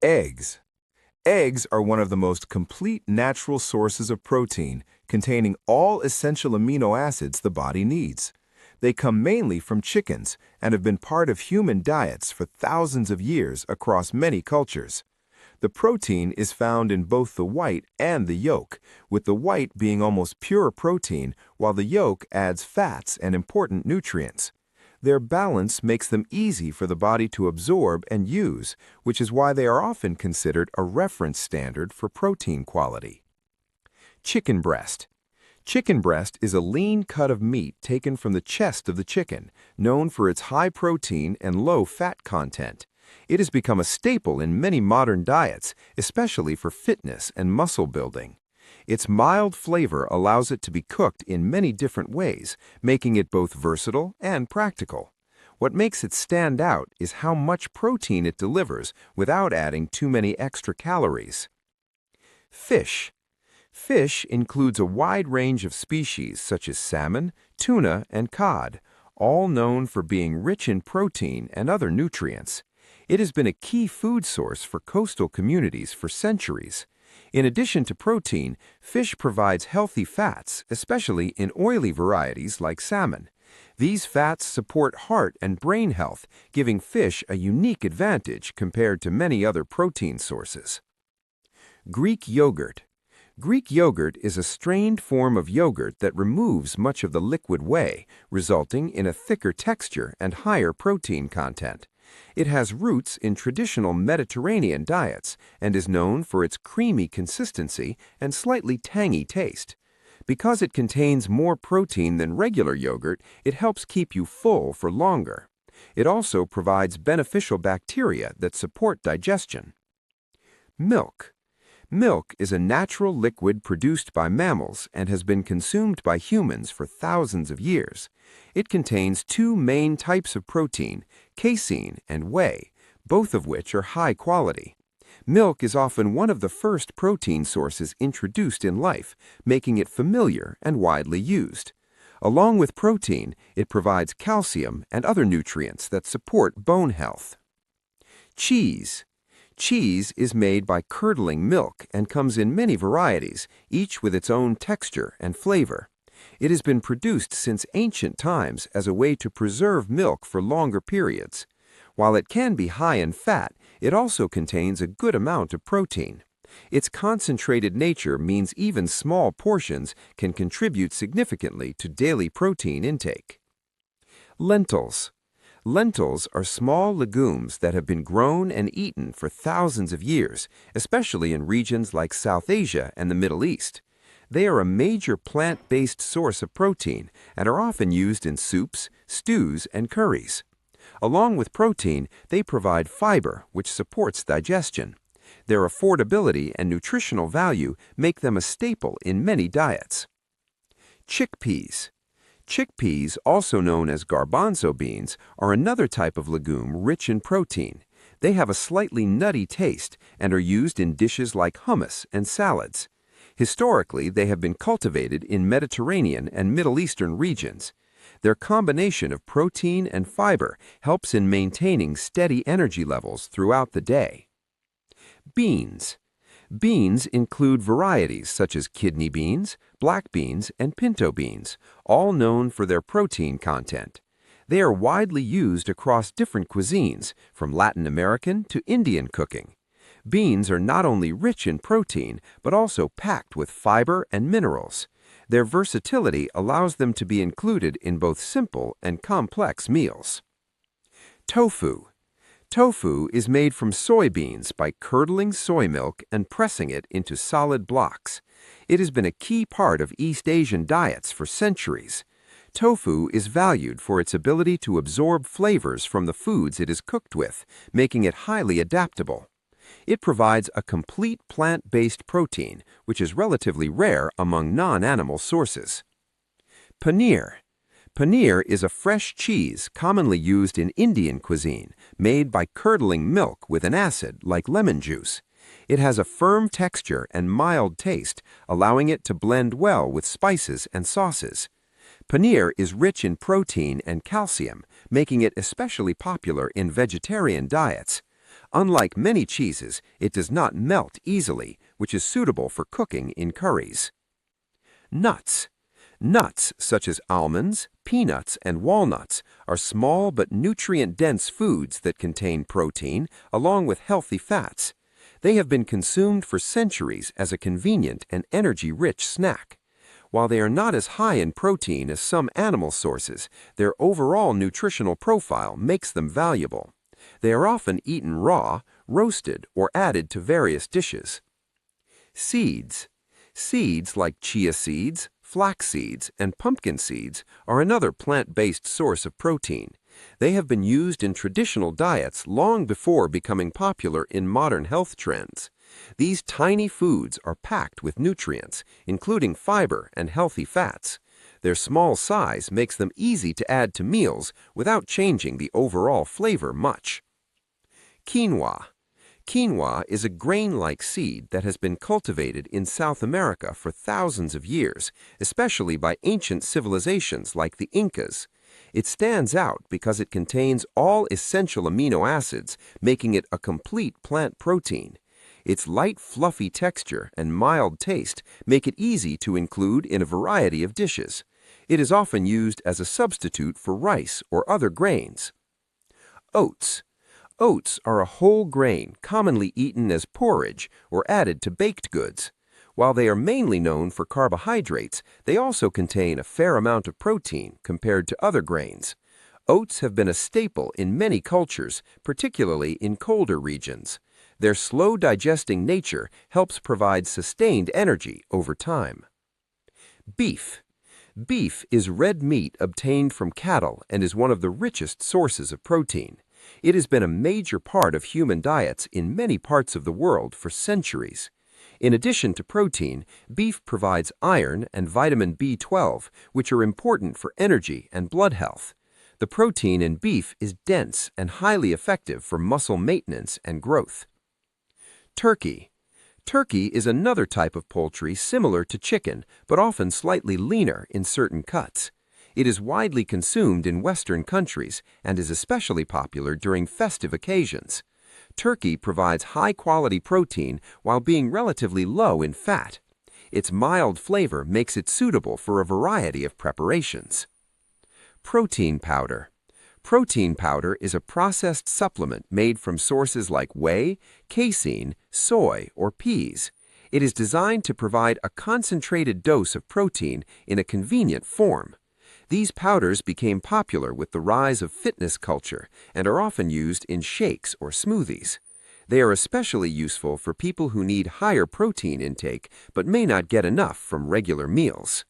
Eggs. Eggs are one of the most complete natural sources of protein, containing all essential amino acids the body needs. They come mainly from chickens and have been part of human diets for thousands of years across many cultures. The protein is found in both the white and the yolk, with the white being almost pure protein while the yolk adds fats and important nutrients. Their balance makes them easy for the body to absorb and use, which is why they are often considered a reference standard for protein quality. Chicken breast. Chicken breast is a lean cut of meat taken from the chest of the chicken, known for its high protein and low fat content. It has become a staple in many modern diets, especially for fitness and muscle building. Its mild flavor allows it to be cooked in many different ways, making it both versatile and practical. What makes it stand out is how much protein it delivers without adding too many extra calories. Fish. Fish includes a wide range of species such as salmon, tuna, and cod, all known for being rich in protein and other nutrients. It has been a key food source for coastal communities for centuries. In addition to protein, fish provides healthy fats, especially in oily varieties like salmon. These fats support heart and brain health, giving fish a unique advantage compared to many other protein sources. Greek yogurt. Greek yogurt is a strained form of yogurt that removes much of the liquid whey, resulting in a thicker texture and higher protein content. It has roots in traditional Mediterranean diets and is known for its creamy consistency and slightly tangy taste. Because it contains more protein than regular yogurt, it helps keep you full for longer. It also provides beneficial bacteria that support digestion. Milk. Milk is a natural liquid produced by mammals and has been consumed by humans for thousands of years. It contains two main types of protein, casein and whey, both of which are high quality. Milk is often one of the first protein sources introduced in life, making it familiar and widely used. Along with protein, it provides calcium and other nutrients that support bone health. Cheese. Cheese is made by curdling milk and comes in many varieties, each with its own texture and flavor. It has been produced since ancient times as a way to preserve milk for longer periods. While it can be high in fat, it also contains a good amount of protein. Its concentrated nature means even small portions can contribute significantly to daily protein intake. Lentils. Lentils are small legumes that have been grown and eaten for thousands of years, especially in regions like South Asia and the Middle East. They are a major plant-based source of protein and are often used in soups, stews, and curries. Along with protein, they provide fiber, which supports digestion. Their affordability and nutritional value make them a staple in many diets. Chickpeas. Chickpeas, also known as garbanzo beans, are another type of legume rich in protein. They have a slightly nutty taste and are used in dishes like hummus and salads. Historically, they have been cultivated in Mediterranean and Middle Eastern regions. Their combination of protein and fiber helps in maintaining steady energy levels throughout the day. Beans. Beans include varieties such as kidney beans, black beans, and pinto beans, all known for their protein content. They are widely used across different cuisines, from Latin American to Indian cooking. Beans are not only rich in protein, but also packed with fiber and minerals. Their versatility allows them to be included in both simple and complex meals. Tofu. Tofu is made from soybeans by curdling soy milk and pressing it into solid blocks. It has been a key part of East Asian diets for centuries. Tofu is valued for its ability to absorb flavors from the foods it is cooked with, making it highly adaptable. It provides a complete plant-based protein, which is relatively rare among non-animal sources. Paneer. Paneer is a fresh cheese commonly used in Indian cuisine, made by curdling milk with an acid like lemon juice. It has a firm texture and mild taste, allowing it to blend well with spices and sauces. Paneer is rich in protein and calcium, making it especially popular in vegetarian diets. Unlike many cheeses, it does not melt easily, which is suitable for cooking in curries. Nuts. Nuts, such as almonds, peanuts, and walnuts, are small but nutrient-dense foods that contain protein, along with healthy fats. They have been consumed for centuries as a convenient and energy-rich snack. While they are not as high in protein as some animal sources, their overall nutritional profile makes them valuable. They are often eaten raw, roasted, or added to various dishes. Seeds. Seeds like chia seeds, flax seeds, and pumpkin seeds are another plant-based source of protein. They have been used in traditional diets long before becoming popular in modern health trends. These tiny foods are packed with nutrients, including fiber and healthy fats. Their small size makes them easy to add to meals without changing the overall flavor much. Quinoa. Quinoa is a grain-like seed that has been cultivated in South America for thousands of years, especially by ancient civilizations like the Incas. It stands out because it contains all essential amino acids, making it a complete plant protein. Its light, fluffy texture and mild taste make it easy to include in a variety of dishes. It is often used as a substitute for rice or other grains. Oats. Oats are a whole grain commonly eaten as porridge or added to baked goods. While they are mainly known for carbohydrates, they also contain a fair amount of protein compared to other grains. Oats have been a staple in many cultures, particularly in colder regions. Their slow-digesting nature helps provide sustained energy over time. Beef. Beef is red meat obtained from cattle and is one of the richest sources of protein. It has been a major part of human diets in many parts of the world for centuries. In addition to protein, beef provides iron and vitamin B12, which are important for energy and blood health. The protein in beef is dense and highly effective for muscle maintenance and growth. Turkey. Turkey is another type of poultry similar to chicken, but often slightly leaner in certain cuts. It is widely consumed in Western countries and is especially popular during festive occasions. Turkey provides high-quality protein while being relatively low in fat. Its mild flavor makes it suitable for a variety of preparations. Protein powder. Protein powder is a processed supplement made from sources like whey, casein, soy, or peas. It is designed to provide a concentrated dose of protein in a convenient form. These powders became popular with the rise of fitness culture and are often used in shakes or smoothies. They are especially useful for people who need higher protein intake but may not get enough from regular meals.